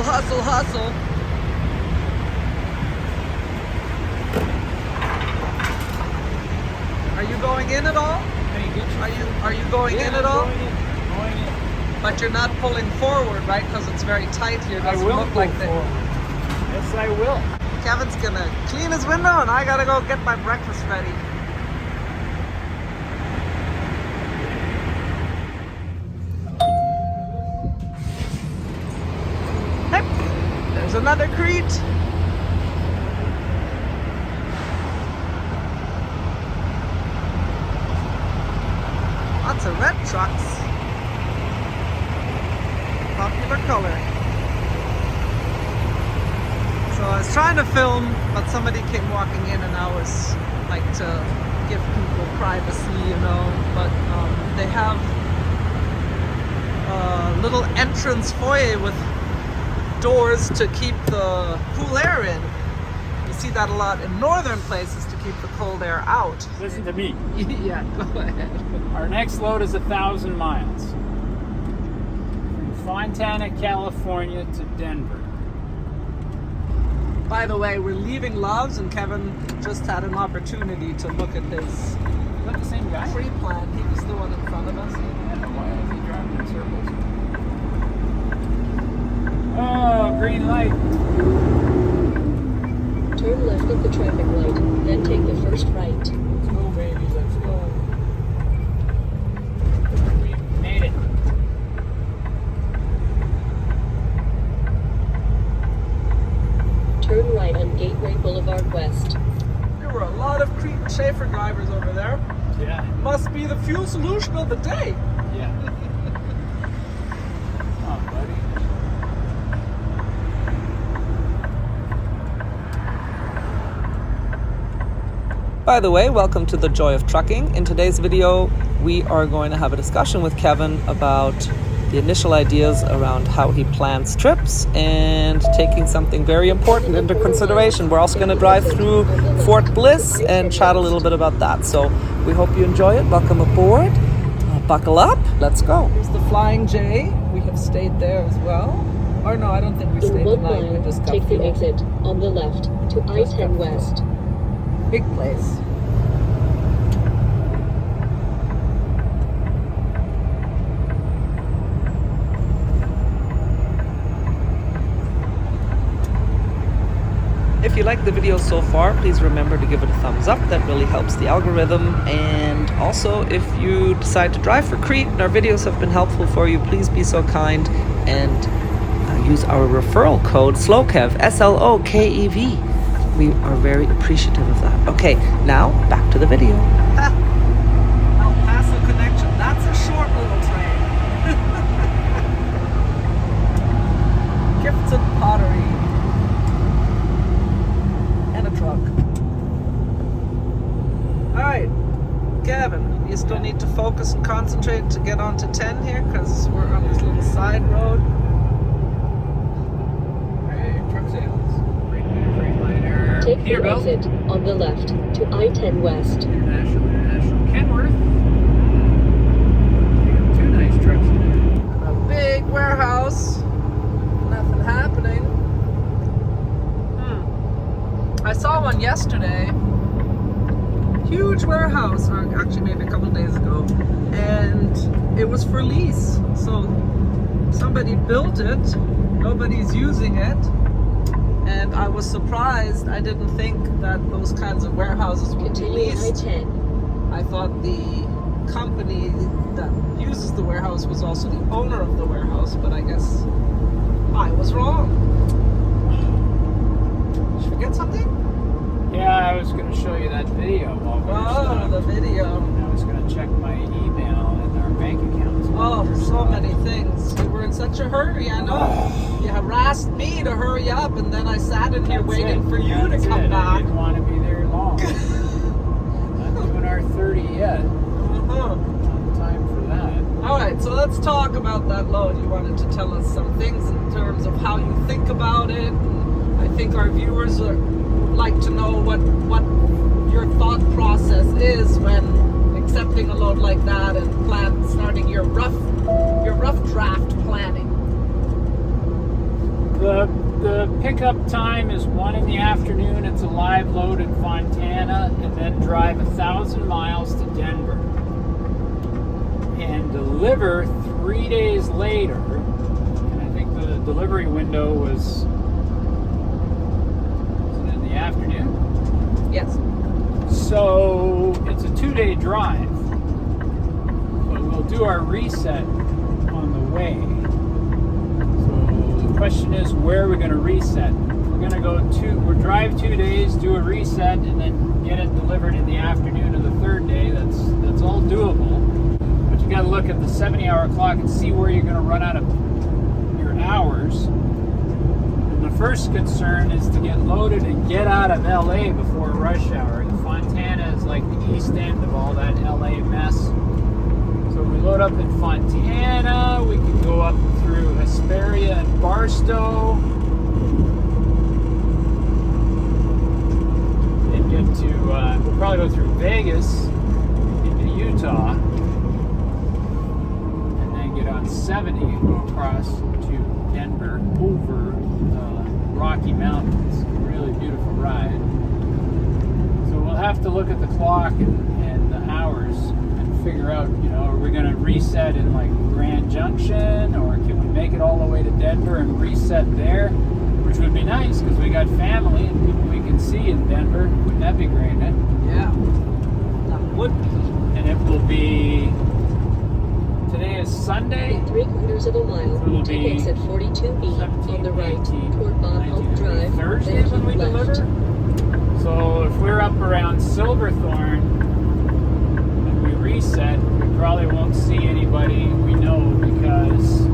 Hustle, hustle, hustle. Are you going in at all? Are you going in at all? Going in. But you're not pulling forward, right? Because it's very tight here. It doesn't look like that. Yes, I will. Kevin's gonna clean his window and I gotta go get my breakfast ready. Hey, there's another Crete. Lots of red trucks. Popular color. So I was trying to film, but somebody came walking in and I was like to give people privacy, you know. But they have a little entrance foyer with doors to keep the cool air in. You see that a lot in northern places to keep the cold air out. Listen to me. Yeah, go ahead. Our next load is 1,000 miles. From Fontana, California to Denver. By the way, we're leaving Love's and Kevin just had an opportunity to look at his Is that the same guy? free plan. He was the one in front of us. Yeah, why is he driving in circles? Oh, green light. Turn left at the traffic light, then take the first right. Let's go, baby, let's go. We made it. Turn right on Gateway Boulevard West. There were a lot of Crete and Schaefer drivers over there. Yeah. Must be the fuel solution of the day. Yeah. Oh, buddy. By the way, welcome to the Joy of Trucking. In today's video, we are going to have a discussion with Kevin about the initial ideas around how he plans trips and taking something very important into consideration. We're also going to drive through Fort Bliss and chat a little bit about that. So we hope you enjoy it. Welcome aboard. Buckle up. Let's go. Here's the Flying J. We have stayed there as well. Or no, I don't think we In stayed 1 the night. We mile, just got take the fuel. exit on the left to I-10 West. Big place. If you like the video so far, please remember to give it a thumbs up. That really helps the algorithm. And also, if you decide to drive for Crete and our videos have been helpful for you, please be so kind and use our referral code SLOKEV, S-L-O-K-E-V. We are very appreciative of that. Okay, now back to the video. El Paso connection. That's a short little train. Gifts and pottery. And a truck. Alright, Kevin, you still need to focus and concentrate to get onto 10 here because we're on this little side road. Hey, truck sales. Freightliner. Take the Peterbilt. exit on the left to I-10 West. International. Kenworth. They got 2 nice trucks in there. A big warehouse. Nothing happening. I saw one yesterday. Huge warehouse, or actually maybe a couple of days ago. And it was for lease. So somebody built it. Nobody's using it. And I was surprised. I didn't think that those kinds of warehouses would be Continue leased. I-10. I thought the company that uses the warehouse was also the owner of the warehouse, but I guess I was wrong. Did you forget something? Yeah, I was going to show you that video while we were Oh, stopped. the video. And I was going to check my email and our bank accounts. Oh, so many things. You were in such a hurry, I know. You harassed me to hurry up, and then I sat in here waiting for you to come I back. didn't want to be there long. Not doing our 30 yet. Uh-huh. Not time for that. All right, so let's talk about that load. You wanted to tell us some things in terms of how you think about it. And I think our viewers would like to know what your thought process is when accepting a load like that and starting your rough draft planning. The pickup time is 1 in the afternoon. It's a live load in Fontana, and then drive 1,000 miles to Denver and deliver 3 days later. And I think the delivery window was it in the afternoon? Yes. So it's a 2-day drive, but we'll do our reset on the way. The question is, where are we going to reset? We're going to we'll drive 2 days, do a reset, and then get it delivered in the afternoon of the third day. That's all doable. But you got to look at the 70-hour clock and see where you're going to run out of your hours. And the first concern is to get loaded and get out of LA before rush hour. The Fontana is like the east end of all that LA mess. So we load up in Fontana, we can go up through Hesperia and Barstow, and get to, we'll probably go through Vegas into Utah, and then get on 70 and go across to Denver over the Rocky Mountains. Really beautiful ride. So we'll have to look at the clock and the hours, figure out, are we going to reset in like Grand Junction, or can we make it all the way to Denver and reset there, which would be nice because we got family and people we can see in Denver. Wouldn't that be great, eh? Yeah, that would be. And it will be, today is Sunday. In 3/4 of a mile, So it'll take be exit 42B on the right 18, toward Bob 19, Hope Drive, Thursday then when we keep left. deliver. So if we're up around Silverthorne and we reset, we probably won't see anybody we know, because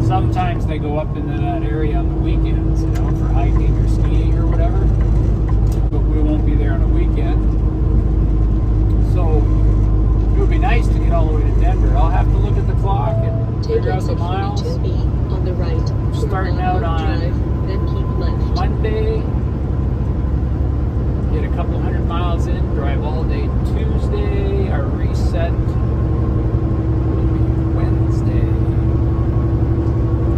sometimes they go up into that area on the weekends, for hiking or skiing or whatever. But we won't be there on a weekend. So it would be nice to get all the way to Denver. I'll have to look at the clock and Take figure out the exit miles. 42B on the right toward Starting Bob out Hope on Drive, then keep left. Monday, get a couple hundred miles in, drive all day Tuesday. Our reset will be Wednesday,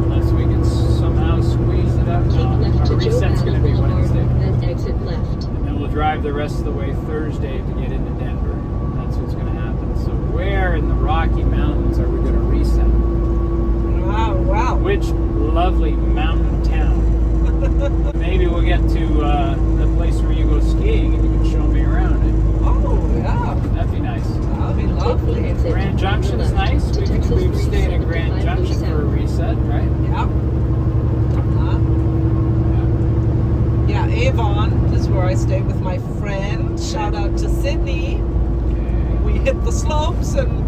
unless we can somehow squeeze it up. Keep left Our to Joe reset's going to Valley be Boulevard, Wednesday, then exit left. and then we'll drive the rest of the way Thursday to get into Denver. That's what's going to happen. So where in the Rocky Mountains are we going to reset? Wow. Which lovely mountain town. Maybe we'll get to the place where you go skiing and you can show me around it. Oh, yeah. That'd be nice. That'd be Take the lovely. exit Grand on the Junction's left nice. to Texas We've stayed in Grand 375 Junction for a south. reset, right? Yeah. Yeah, Avon is where I stay with my friend. Shout out to Sydney. Okay. We hit the slopes and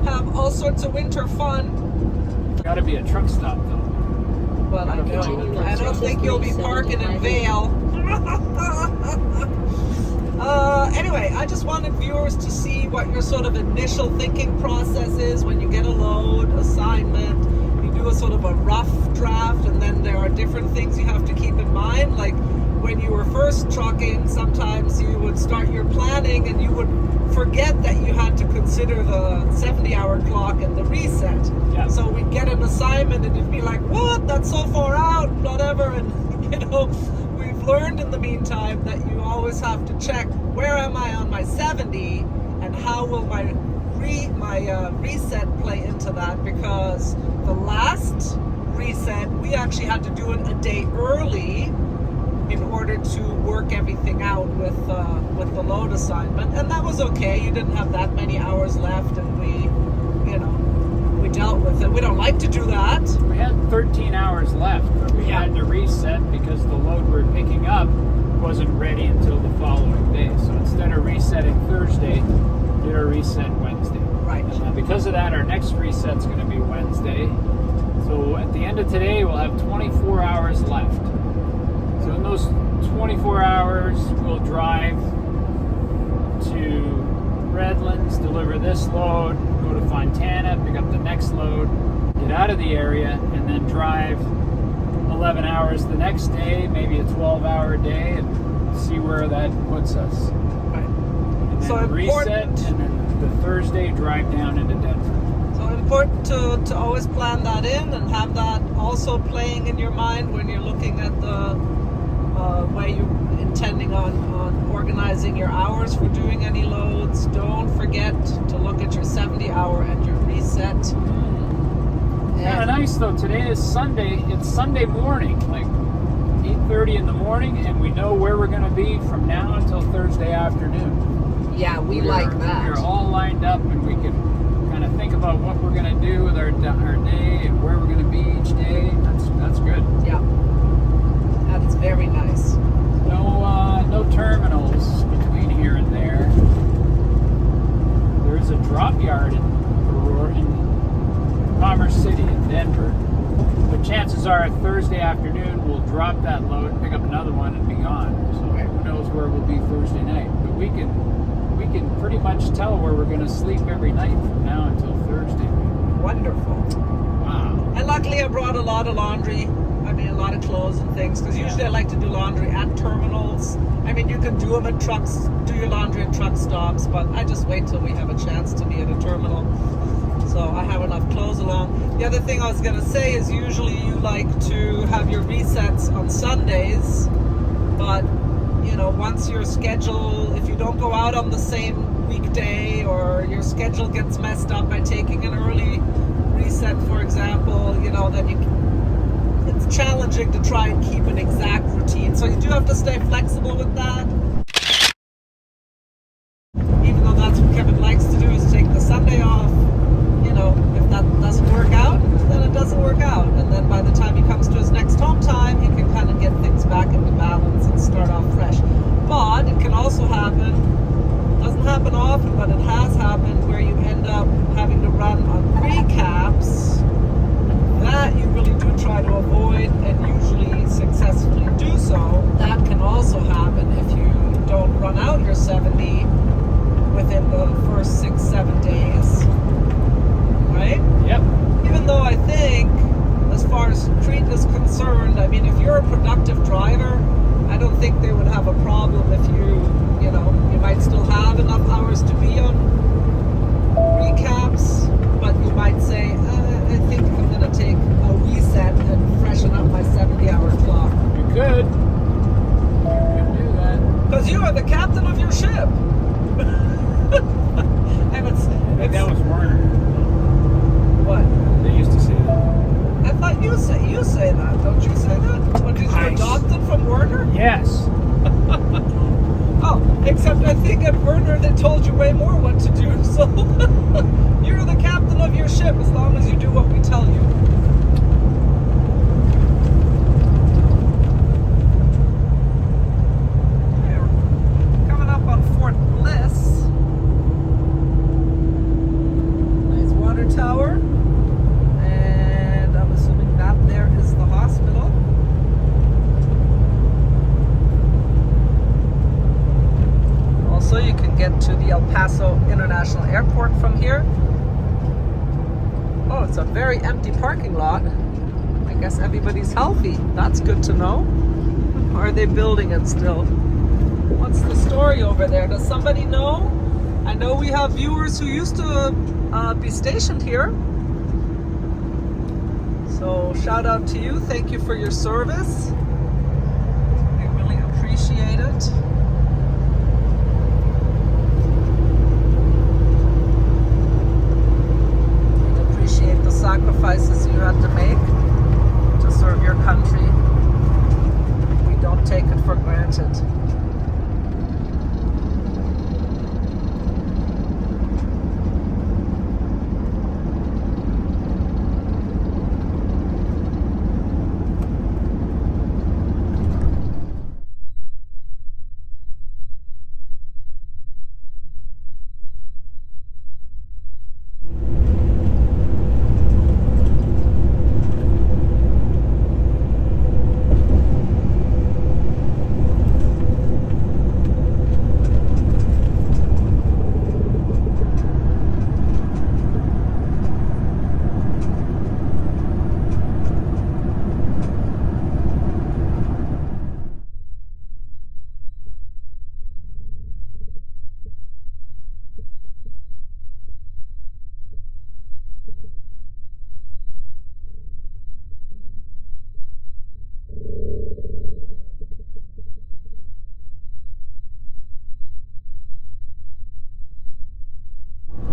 have all sorts of winter fun. Gotta be a truck stop though. Well, I Continue know. on I don't Texas think you'll be parking in 375. Vale. Anyway, I just wanted viewers to see what your sort of initial thinking process is when you get a load assignment. You do a sort of a rough draft, and then there are different things you have to keep in mind. Like when you were first trucking, sometimes you would start your planning and you would forget that you had to consider the 70-hour clock and the reset. Yeah. So we'd get an assignment and it'd be like, what? That's so far out, whatever. And, we've learned in the meantime that you always have to check, where am I on my 70 and how will my reset play into that? Because the last reset, we actually had to do it a day early in order to work everything out with the load assignment, and that was okay. You didn't have that many hours left, and we dealt with it. We don't like to do that. We had 13 hours left, but we had to reset because the load we were picking up wasn't ready until the following day. So instead of resetting Thursday, did a reset Wednesday. Right. And because of that, our next reset's going to be Wednesday. So at the end of today, we'll have 24 hours left. So in those 24 hours, we'll drive to Redlands, deliver this load, go to Fontana, pick up the next load, get out of the area, and then drive 11 hours the next day, maybe a 12-hour day, and see where that puts us. Right. And then So reset, important. and then the Thursday drive down into Denver. So important to always plan that in and have that also playing in your mind when you're looking at the way you're intending on organizing your hours for doing any loads. Don't forget to look at your 70-hour and your reset. Kind of nice though. Today is Sunday. It's Sunday morning, like 8:30 in the morning, and we know where we're going to be from now until Thursday afternoon. Yeah, we like that. We're all lined up, and we can kind of think about what we're going to do with our day and where we're going to be each day. That's good. Yeah, that is very nice. No terminals between here and there. There's a drop yard in Commerce City in Denver, but chances are Thursday afternoon we'll drop that load, pick up another one, and be gone. So who knows where we'll be Thursday night? But we can pretty much tell where we're going to sleep every night from now until Thursday. Wonderful. Wow. And luckily I brought a lot of laundry. I mean, a lot of clothes and things, because usually I like to do laundry at terminals. I mean, you can do them at trucks, do your laundry at truck stops, but I just wait till we have a chance to be at a terminal. So I have enough clothes along. The other thing I was going to say is usually you like to have your resets on Sundays, but you know, once your schedule, if you don't go out on the same weekday or your schedule gets messed up by taking an early reset, for example, you know, then it's challenging to try and keep an exact routine. So you do have to stay flexible with that. Even though that's what Kevin likes to do, is take the Sunday off. You know, if that doesn't work out, then it doesn't work out. And then by the time he comes to his next home time, he can kind of get things back into balance and start off fresh. But it can also happen, doesn't happen often, but it has happened where you end up having to run on recaps that you really do try to avoid and usually successfully do so. That can also happen if you don't run out your 70 within the first 6-7 days. Right? Yep. Even though I think, as far as CRETE is concerned, I mean, if you're a productive driver, I don't think they would have a problem if you know, you might still have enough hours to be on recaps, but you might say, I think I'm going to take a reset and freshen up my 70-hour clock. You could. You could do that. Because you are the captain of your ship. And I think that was Werner. What? They used to say that. I thought you say that. Don't you say that? What, did you adopted from Werner? Yes. Oh, except I think at Werner they told you way more what to do. So you're the captain of your ship as long as you do what we tell you. We're coming up on Fort Bliss. Nice water tower. And I'm assuming that there is the hospital. Also, you can get to the El Paso International Airport from here. Oh, it's a very empty parking lot. I guess everybody's healthy. That's good to know. Or are they building it still? What's the story over there? Does somebody know? I know we have viewers who used to be stationed here. So shout out to you. Thank you for your service. We really appreciate it. The sacrifices you had to make to serve your country. We don't take it for granted.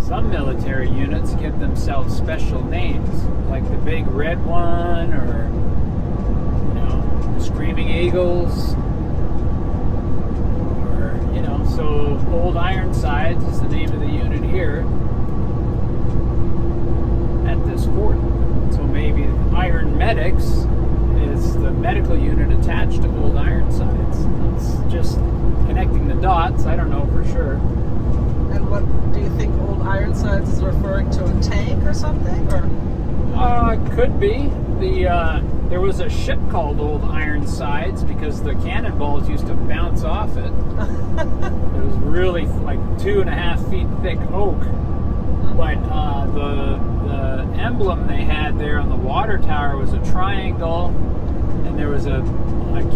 Some military units give themselves special names, like the Big Red One, or the Screaming Eagles, or so Old Ironsides is the name of the unit here at this fort. So maybe Iron Medics is the medical unit attached to Old Ironsides. It's just connecting the dots. I don't know for sure. And what do you think Old Ironsides is referring to? A tank or something? Or could be. There was a ship called Old Ironsides because the cannonballs used to bounce off it. It was really like 2.5 feet thick oak. But the emblem they had there on the water tower was a triangle, and there was a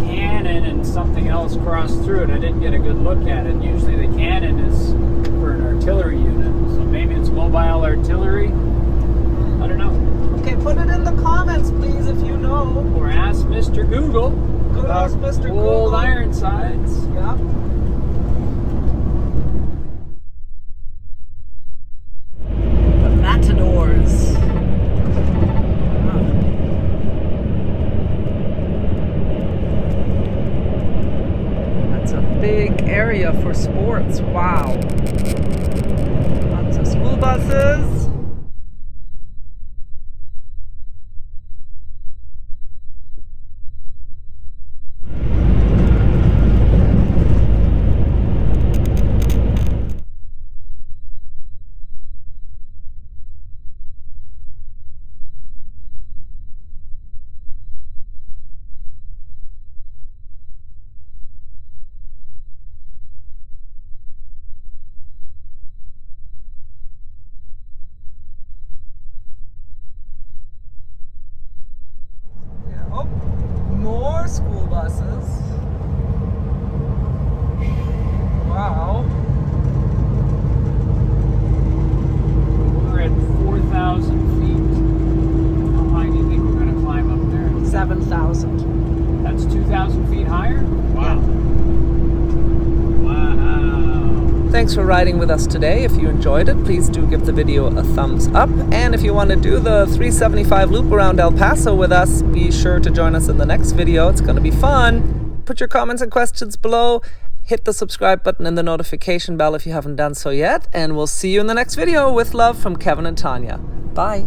cannon and something else crossed through it. I didn't get a good look at it. Usually the cannon is for an artillery unit, so maybe it's mobile artillery. I don't know. Okay, put it in the comments, please, if you know. Or ask Mr. Google about Mr. Google. Old Ironsides. Yeah. The Matadors. That's a big area for sports. Wow. Lots of school buses. More school buses. Wow. We're at 4,000 feet. How high do you think we're going to climb up there? 7,000. That's 2,000 feet higher? Wow. Thanks for riding with us today. If you enjoyed it, please do give the video a thumbs up. And if you want to do the 375 loop around El Paso with us, be sure to join us in the next video. It's going to be fun. Put your comments and questions below. Hit the subscribe button and the notification bell if you haven't done so yet. And we'll see you in the next video. With love from Kevin and Tanya. Bye.